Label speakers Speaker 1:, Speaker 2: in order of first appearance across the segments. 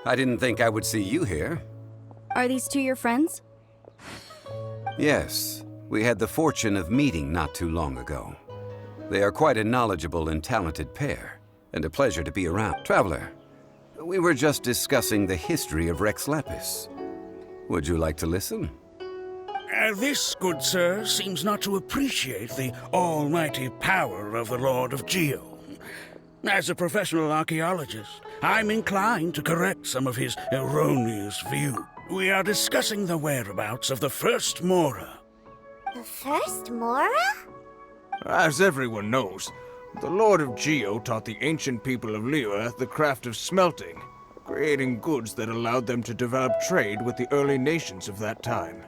Speaker 1: I didn't think I would see you here.
Speaker 2: Are these two your friends?
Speaker 1: Yes, we had the fortune of meeting not too long ago. They are quite a knowledgeable and talented pair, and a pleasure to be around. Traveler, we were just discussing the history of Rex Lapis. Would you like to listen?
Speaker 3: This, good sir, seems not to appreciate the almighty power of the Lord of Geo. As a professional archaeologist, I'm inclined to correct some of his erroneous view. We are discussing the whereabouts of the first Mora.
Speaker 4: The first Mora?
Speaker 5: As everyone knows, the Lord of Geo taught the ancient people of Liyue the craft of smelting, creating goods that allowed them to develop trade with the early nations of that time.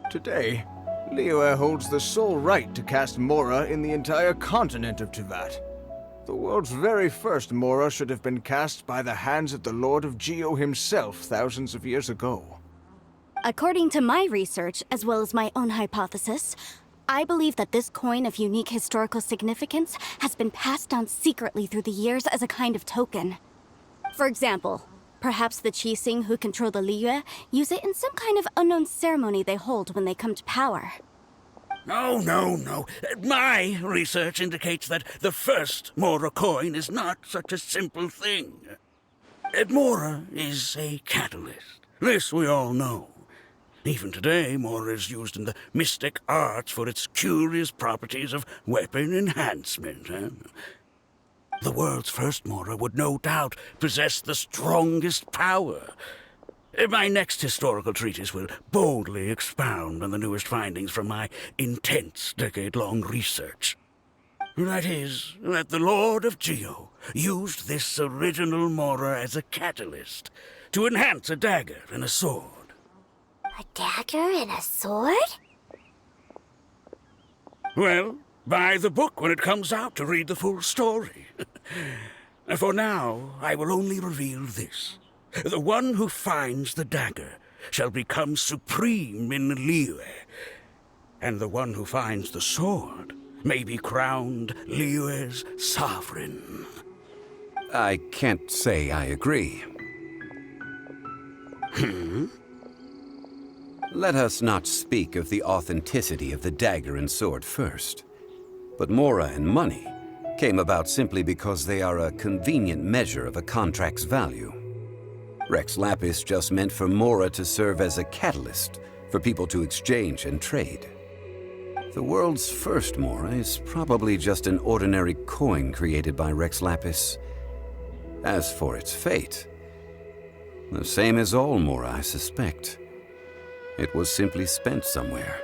Speaker 5: Today, Liyue holds the sole right to cast Mora in the entire continent of Tivat. The world's very first Mora should have been cast by the hands of the Lord of Geo himself thousands of years ago.
Speaker 2: According to my research, as well as my own hypothesis, I believe that this coin of unique historical significance has been passed down secretly through the years as a kind of token. For example, perhaps the Qixing who control the Liyue use it in some kind of unknown ceremony they hold when they come to power.
Speaker 3: No. My research indicates that the first Mora coin is not such a simple thing. Mora is a catalyst. This we all know. Even today, Mora is used in the mystic arts for its curious properties of weapon enhancement. The world's first Mora would no doubt possess the strongest power. My next historical treatise will boldly expound on the newest findings from my intense decade-long research. That is, that the Lord of Geo used this original Mora as a catalyst to enhance a dagger and a sword.
Speaker 4: A dagger and a sword?
Speaker 3: Well, buy the book when it comes out to read the full story. For now, I will only reveal this. The one who finds the dagger shall become supreme in Liyue, and the one who finds the sword may be crowned Liyue's sovereign.
Speaker 1: I can't say I agree. Let us not speak of the authenticity of the dagger and sword first. But Mora and money came about simply because they are a convenient measure of a contract's value. Rex Lapis just meant for Mora to serve as a catalyst for people to exchange and trade. The world's first Mora is probably just an ordinary coin created by Rex Lapis. As for its fate, the same as all Mora, I suspect. It was simply spent somewhere.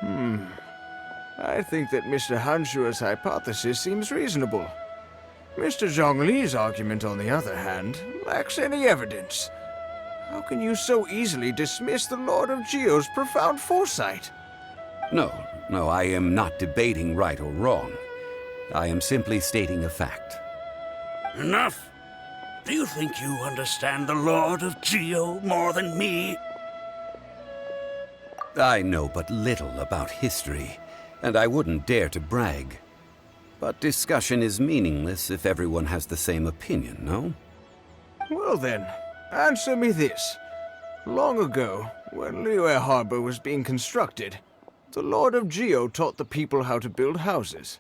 Speaker 5: I think that Mr. Hanshua's hypothesis seems reasonable. Mr. Zhongli's argument, on the other hand, lacks any evidence. How can you so easily dismiss the Lord of Geo's profound foresight?
Speaker 1: No, I am not debating right or wrong. I am simply stating a fact.
Speaker 3: Enough! Do you think you understand the Lord of Geo more than me?
Speaker 1: I know but little about history, and I wouldn't dare to brag. But discussion is meaningless if everyone has the same opinion, no?
Speaker 5: Well then, answer me this. Long ago, when Liyue Harbor was being constructed, the Lord of Geo taught the people how to build houses.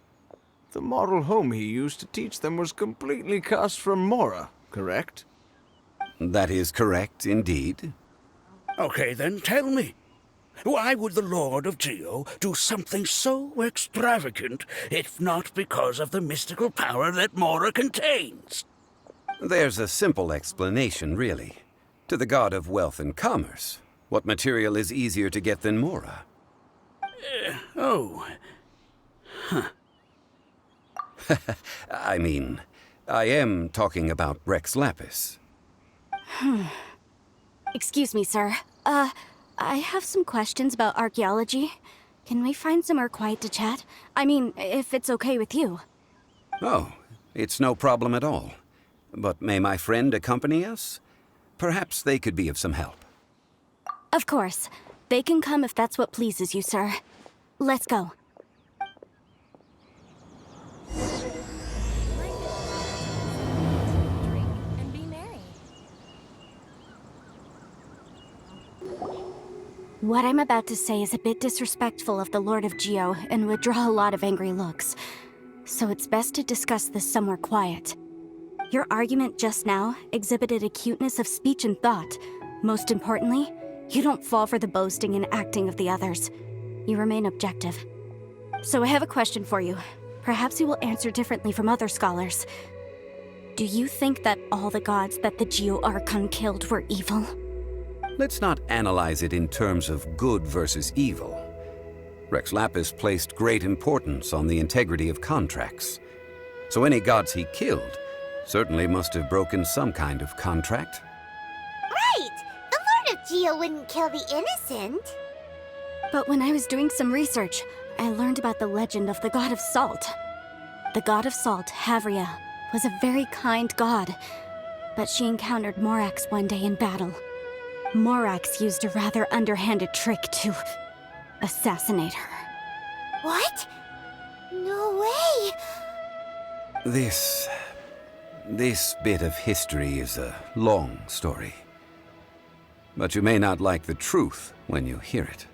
Speaker 5: The model home he used to teach them was completely cast from Mora, correct?
Speaker 1: That is correct, indeed.
Speaker 3: Okay, then tell me. Why would the Lord of Geo do something so extravagant if not because of the mystical power that Mora contains?
Speaker 1: There's a simple explanation, really. To the god of wealth and commerce, what material is easier to get than Mora? I mean, I am talking about Rex Lapis.
Speaker 2: Excuse me, sir. I have some questions about archaeology. Can we find somewhere quiet to chat? I mean, if it's okay with you.
Speaker 1: Oh, it's no problem at all. But may my friend accompany us? Perhaps they could be of some help.
Speaker 2: Of course. They can come if that's what pleases you, sir. Let's go.
Speaker 6: Drink and be merry.
Speaker 2: What I'm about to say is a bit disrespectful of the Lord of Geo and would draw a lot of angry looks. So it's best to discuss this somewhere quiet. Your argument just now exhibited acuteness of speech and thought. Most importantly, you don't fall for the boasting and acting of the others. You remain objective. So I have a question for you. Perhaps you will answer differently from other scholars. Do you think that all the gods that the Geo Archon killed were evil?
Speaker 1: Let's not analyze it in terms of good versus evil. Rex Lapis placed great importance on the integrity of contracts. So any gods he killed certainly must have broken some kind of contract.
Speaker 4: Right! The Lord of Geo wouldn't kill the innocent.
Speaker 2: But when I was doing some research, I learned about the legend of the god of salt. The god of salt, Havria, was a very kind god, but she encountered Morax one day in battle. Morax used a rather underhanded trick to assassinate her.
Speaker 4: What? No way!
Speaker 1: This bit of history is a long story. But you may not like the truth when you hear it.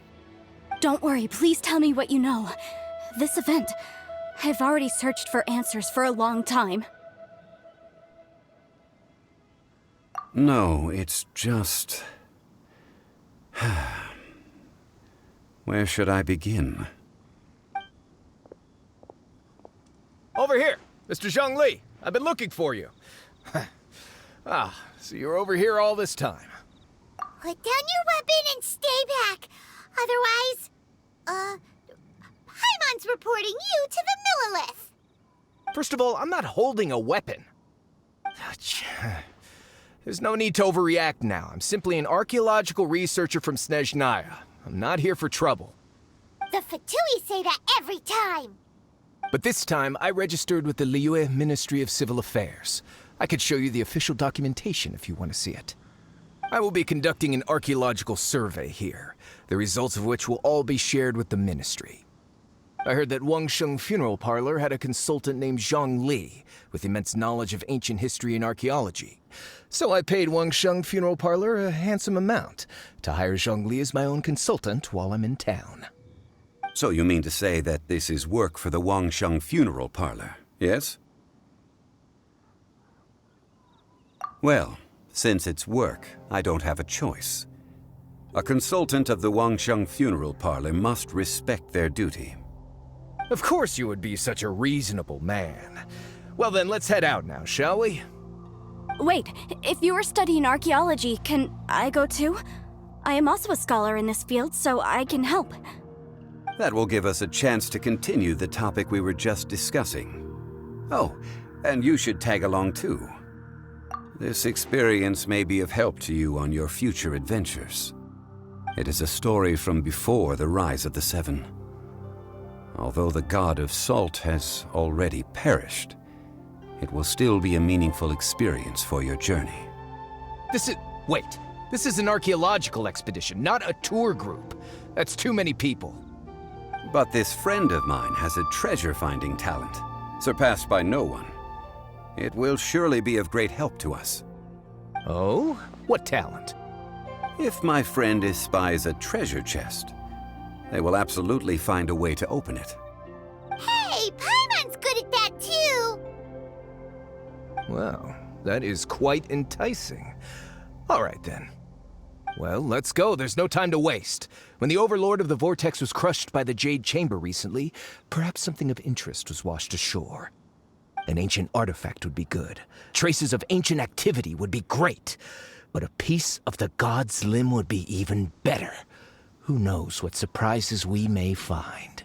Speaker 2: Don't worry, please tell me what you know. This event, I've already searched for answers for a long time.
Speaker 1: No, it's just... Where should I begin?
Speaker 6: Over here! Mr. Zhongli! I've been looking for you. So you're over here all this time.
Speaker 4: Put down your weapon and stay back. Otherwise, Paimon's reporting you to the Millilith.
Speaker 6: First of all, I'm not holding a weapon. There's no need to overreact now. I'm simply an archaeological researcher from Snezhnaya. I'm not here for trouble.
Speaker 4: The Fatui say that every time.
Speaker 6: But this time, I registered with the Liyue Ministry of Civil Affairs. I could show you the official documentation if you want to see it. I will be conducting an archaeological survey here, the results of which will all be shared with the ministry. I heard that Wangsheng Funeral Parlor had a consultant named Zhongli, with immense knowledge of ancient history and archaeology. So I paid Wangsheng Funeral Parlor a handsome amount to hire Zhongli as my own consultant while I'm in town.
Speaker 1: So you mean to say that this is work for the Wangsheng Funeral Parlor, yes? Well, since it's work, I don't have a choice. A consultant of the Wangsheng Funeral Parlor must respect their duty.
Speaker 6: Of course you would be such a reasonable man. Well then, let's head out now, shall we?
Speaker 2: Wait, if you are studying archaeology, can I go too? I am also a scholar in this field, so I can help.
Speaker 1: That will give us a chance to continue the topic we were just discussing. Oh, and you should tag along too. This experience may be of help to you on your future adventures. It is a story from before the rise of the Seven. Although the god of salt has already perished, it will still be a meaningful experience for your journey.
Speaker 6: Wait. This is an archaeological expedition, not a tour group. That's too many people.
Speaker 1: But this friend of mine has a treasure-finding talent, surpassed by no one. It will surely be of great help to us.
Speaker 6: Oh? What talent?
Speaker 1: If my friend espies a treasure chest, they will absolutely find a way to open it.
Speaker 4: Hey, Paimon's good at that too.
Speaker 6: Well, that is quite enticing. All right then. Well, let's go. There's no time to waste. When the Overlord of the Vortex was crushed by the Jade Chamber recently, perhaps something of interest was washed ashore. An ancient artifact would be good. Traces of ancient activity would be great. But a piece of the god's limb would be even better. Who knows what surprises we may find.